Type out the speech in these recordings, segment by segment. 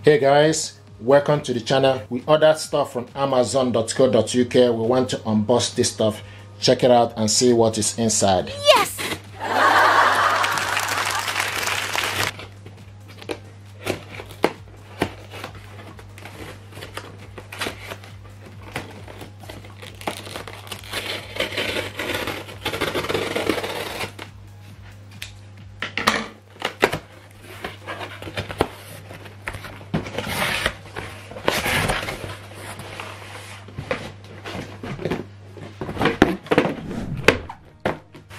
Hey guys, welcome to the channel. We ordered stuff from amazon.co.uk. We want to unbox this stuff, check it out and see what is inside. Yes!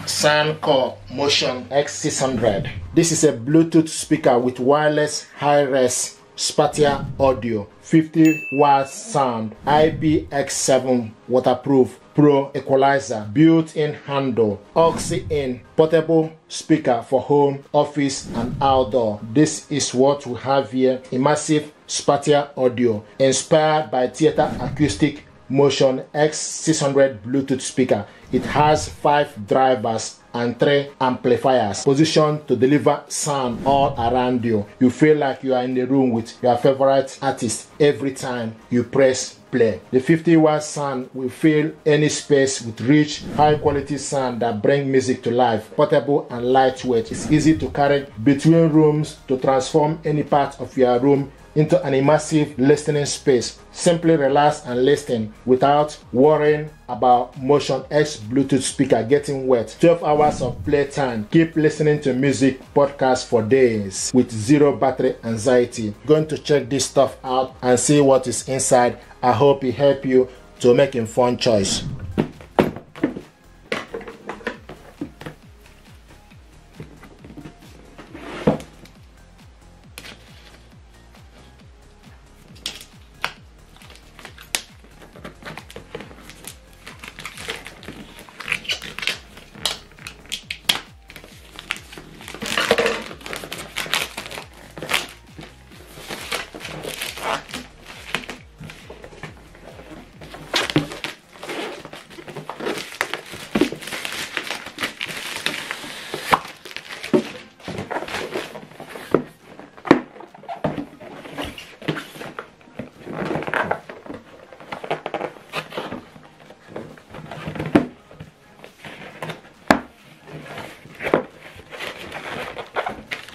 Soundcore Motion X600. This is a Bluetooth speaker with wireless high-res spatial audio, 50 watts sound, IPX7 waterproof, pro equalizer, built-in handle, aux-in, portable speaker for home, office and outdoor. This is what we have here. Immersive spatial audio inspired by theater acoustic Motion X600 Bluetooth speaker. It has 5 drivers and 3 amplifiers positioned to deliver sound all around you. You feel like you are in the room with your favorite artist every time you press play. The 50 watt sound will fill any space with rich, high quality sound that bring music to life. Portable and lightweight. It's easy to carry between rooms to transform any part of your room into an immersive listening space. Simply relax and listen without worrying about Motion X Bluetooth speaker getting wet. 12 hours of playtime. Keep listening to music podcasts for days with zero battery anxiety. Going to check this stuff out and see what is inside. I hope it helps you to make informed choice.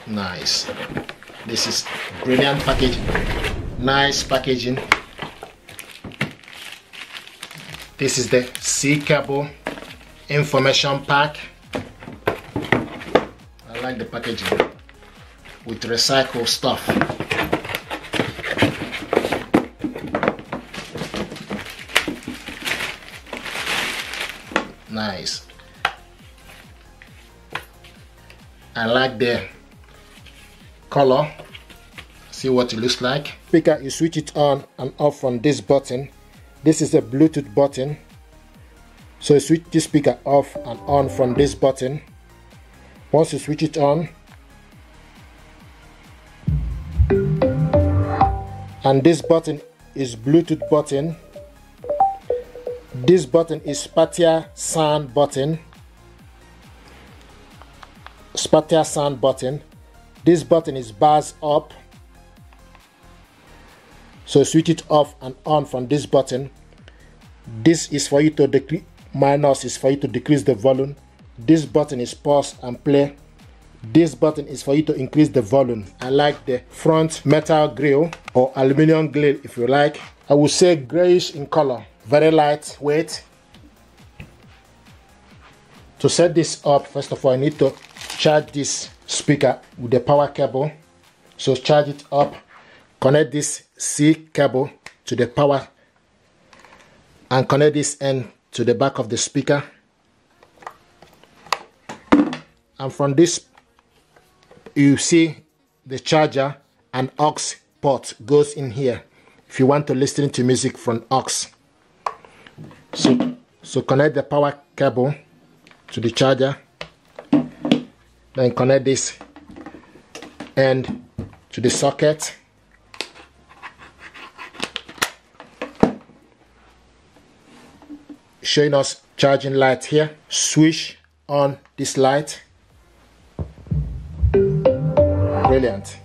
Nice. This is brilliant packaging. Nice packaging. This is the C cable information pack. I like the packaging with recycled stuff. Nice. I like the color. See what it looks like. Speaker, you switch it on and off from this button. This is a Bluetooth button, so you switch this speaker off and on from this button. Once you switch it on, and this button is Bluetooth button. This button is spatial sound button. Spatial sound button. This button is bars up, so switch it off and on from this button. This is for you to decrease, minus is for you to decrease the volume. This button is pause and play. This button is for you to increase the volume. I like the front metal grill or aluminum grill if you like. I would say grayish in color, very lightweight. To set this up, first of all, I need to charge this speaker with the power cable. So charge it up, connect this C cable to the power and connect this end to the back of the speaker. And from this you see the charger and aux port goes in here if you want to listen to music from aux. So connect the power cable to the charger, then connect this end to the socket. Showing us charging light here. Switch on this light. Brilliant.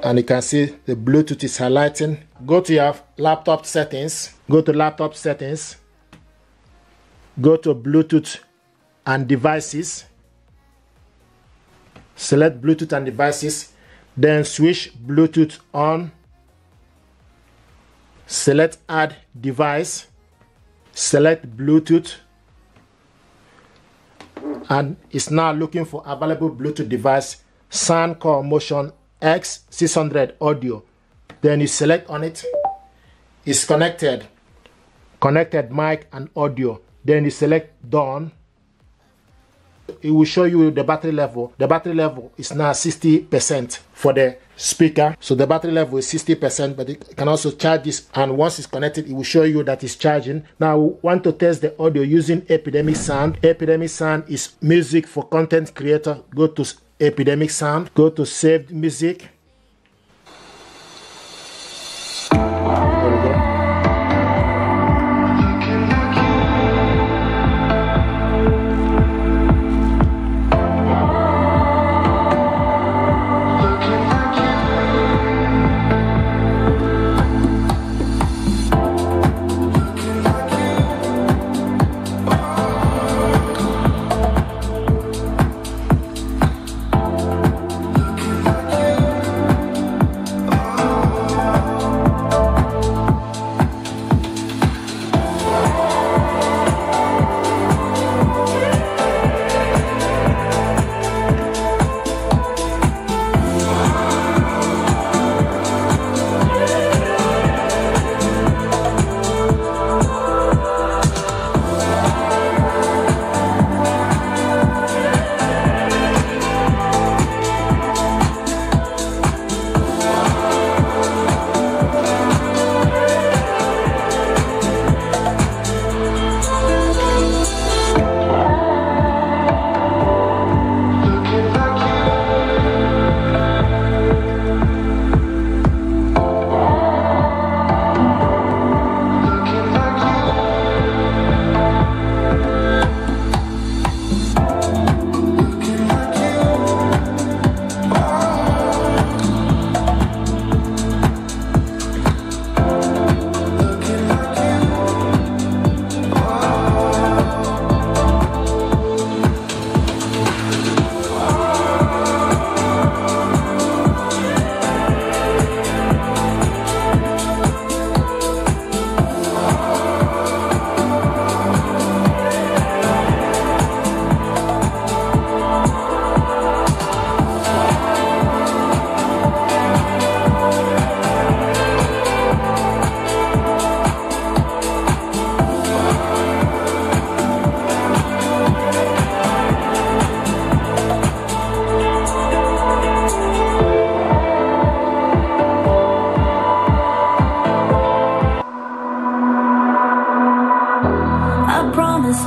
and you can see the Bluetooth is highlighting. Go to your laptop settings, go to laptop settings, go to Bluetooth and devices, select Bluetooth and devices, then switch Bluetooth on, select add device, select Bluetooth, and it's now looking for available Bluetooth device, Soundcore Motion X600 audio. Then you select on it, it's connected mic and audio. Then you select done. It will show you the battery level. The battery level is now 60% for the speaker. So the battery level is 60%, but it can also charge this, and once it's connected, it will show you that it's charging. Now we want to test the audio using Epidemic Sound. Epidemic Sound is music for content creator. Go to Epidemic Sound, go to saved music. There we go.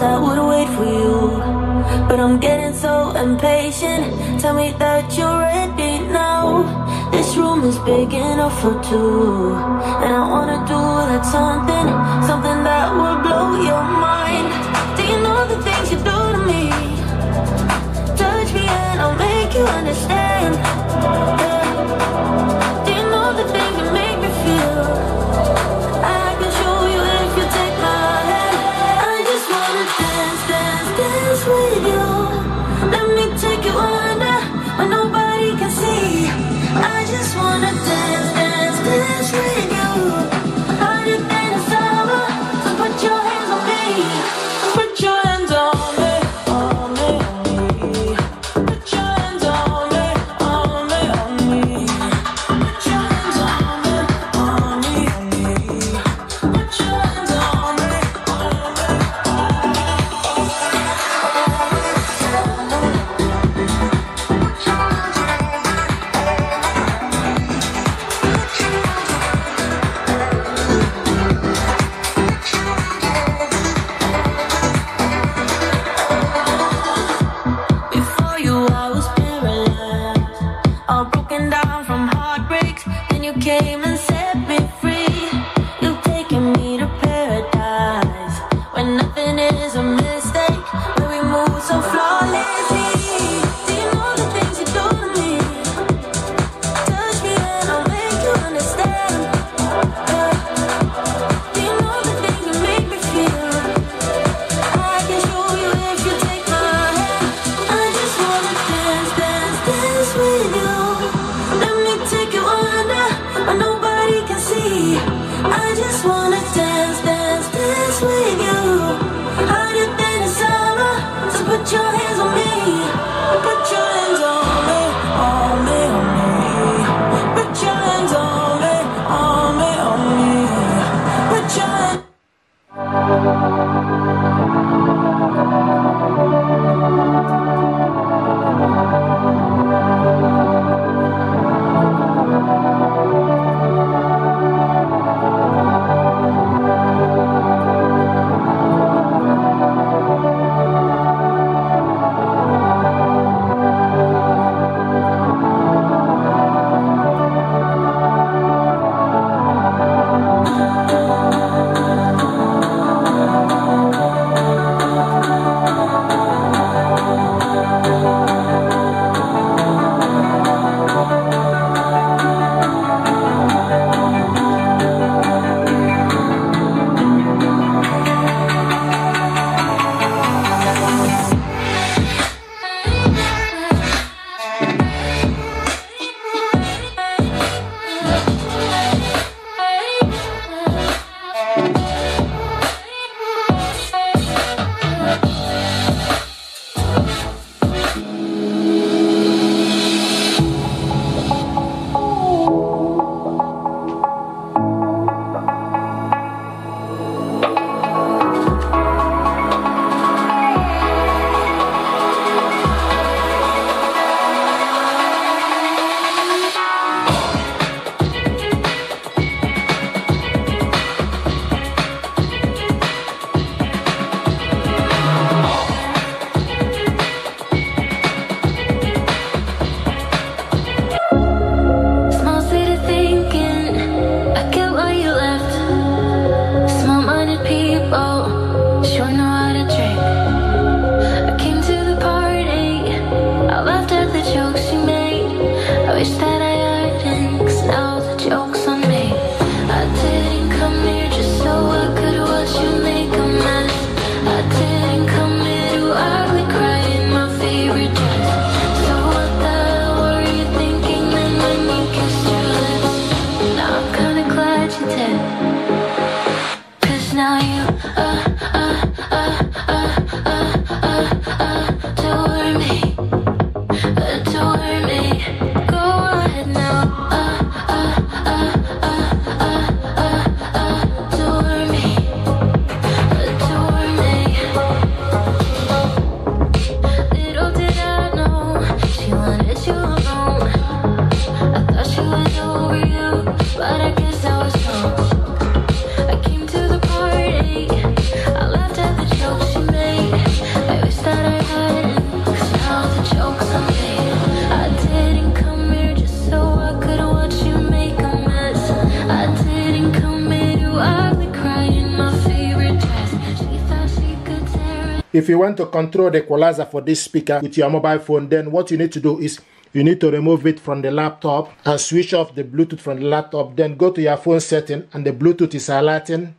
I would wait for you, but I'm getting so impatient. Tell me that you're ready now. This room is big enough for two, and I wanna do that something that will blow your mind. Do you know the things you do to me? Touch me and I'll make you understand. Yeah. Do you know the things that make me feel? I can show you if you take my hand. I just wanna dance, dance, dance with you. Let me take you under where nobody can see. I just wanna dance, dance, dance with you. Harder than a summer, so put your hands on me. Put your hands on me, on me, on me. Put your hands on me, on me, on me. Put your hands on me, on me, on me. Put your hands on me, on me, on me. Before you, I was paralyzed, all broken down from heartbreaks. Then you came and set me free. You've taken me to paradise, where nothing is a mistake, where we move so flawlessly. Do you know the things you do to me? Touch me and I'll me. I just wanna dance, dance, dance with you. Harder than the summer, so put your hands on me. Put your hands on me, on me, on me. Put your hands on me, on me, on me. Put your hands. If you want to control the equalizer for this speaker with your mobile phone, then what you need to do is you need to remove it from the laptop and switch off the Bluetooth from the laptop. Then go to your phone setting and the Bluetooth is highlighting.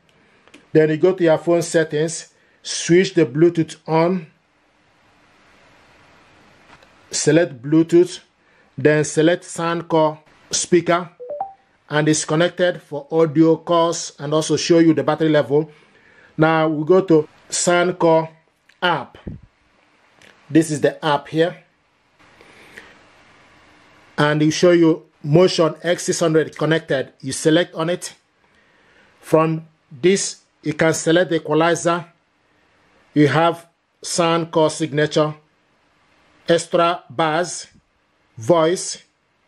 Then you go to your phone settings, switch the Bluetooth on, select Bluetooth, then select Soundcore speaker, and it's connected for audio calls and also show you the battery level. Now we go to Soundcore app. This is the app here, and it show you Motion X600 connected. You select on it. From this you can select the equalizer. You have Soundcore signature, extra bass, voice,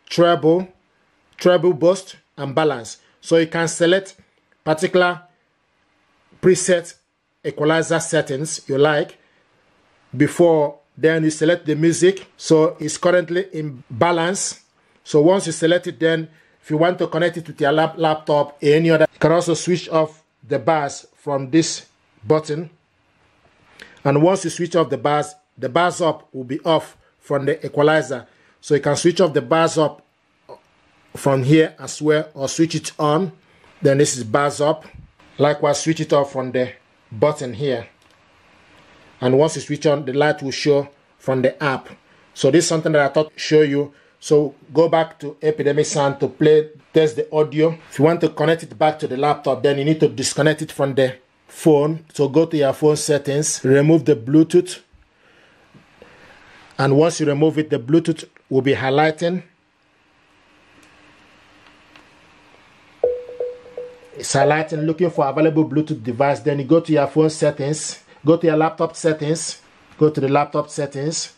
treble boost, and balance. So you can select particular preset equalizer settings you like before. Then you select the music. So it's currently in balance. So once you select it, then if you want to connect it to your laptop or any other, you can also switch off the bass from this button. And once you switch off the bass up will be off from the equalizer. So you can switch off the bass up from here as well, or switch it on. Then this is bass up. Likewise, switch it off from the button here. And once you switch on, the light will show from the app. So this is something that I thought to show you So go back to Epidemic Sound to test the audio. If you want to connect it back to the laptop, then you need to disconnect it from the phone. So go to your phone settings, remove the Bluetooth, and once you remove it, the Bluetooth will be highlighting. It's highlighting, looking for available Bluetooth device. Then you go to your phone settings, go to your laptop settings, go to the laptop settings,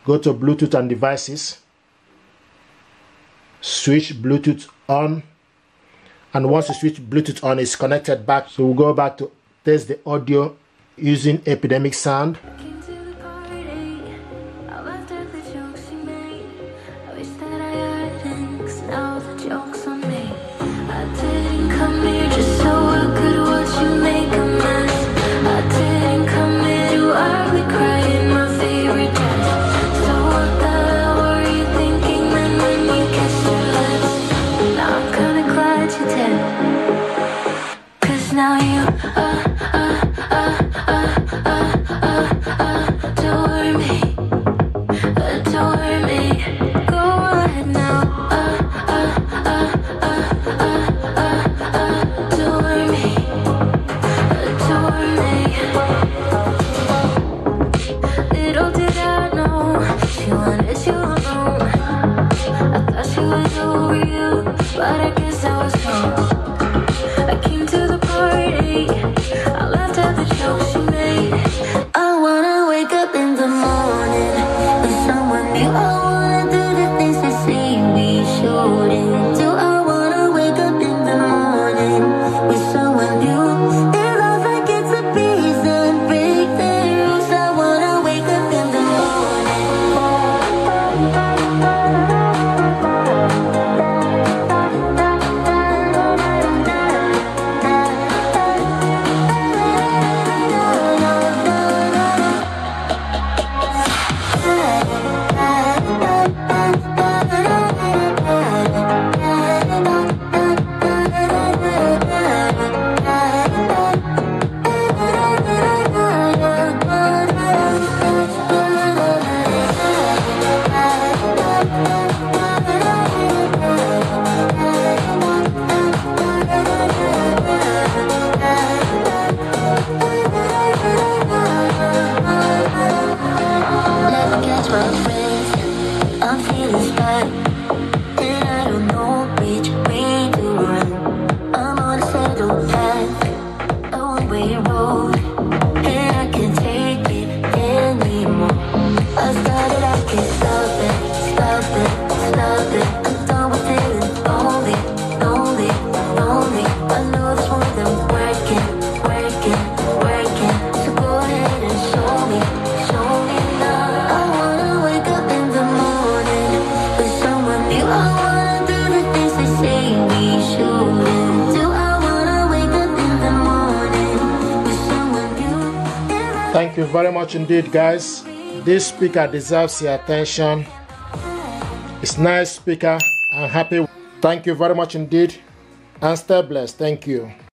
go to Bluetooth and devices, switch Bluetooth on, and once you switch Bluetooth on, it's connected back. So we'll go back to test the audio using Epidemic Sound. Now you adore me. Go ahead now. Adore me. Little did I know she wanted you alone. I thought she was over you, but I guess I was wrong. I came to the party, I laughed at the jokes she made. I wanna wake up in the morning with someone new. I wanna do the things they say we shouldn't do. I wanna wake up in the morning with someone new. Their love I get to peace and break their rules. I wanna wake up in the I'm feeling bad, and I don't know which way to run. I'm on a settled path, a one-way road, and I can't take it anymore. I started, I can't stop it, stop it, stop it. I'm done with feeling lonely, lonely, lonely. I know this more than working, working, working. So go ahead and show me now. I wanna wake up in the morning with someone new. I wanna do the things they say we shouldn't do. I wanna wake up in the morning with someone new. Thank you very much indeed, guys. This speaker deserves your attention. It's a nice speaker. I'm happy. Thank you very much indeed, and stay blessed. Thank you.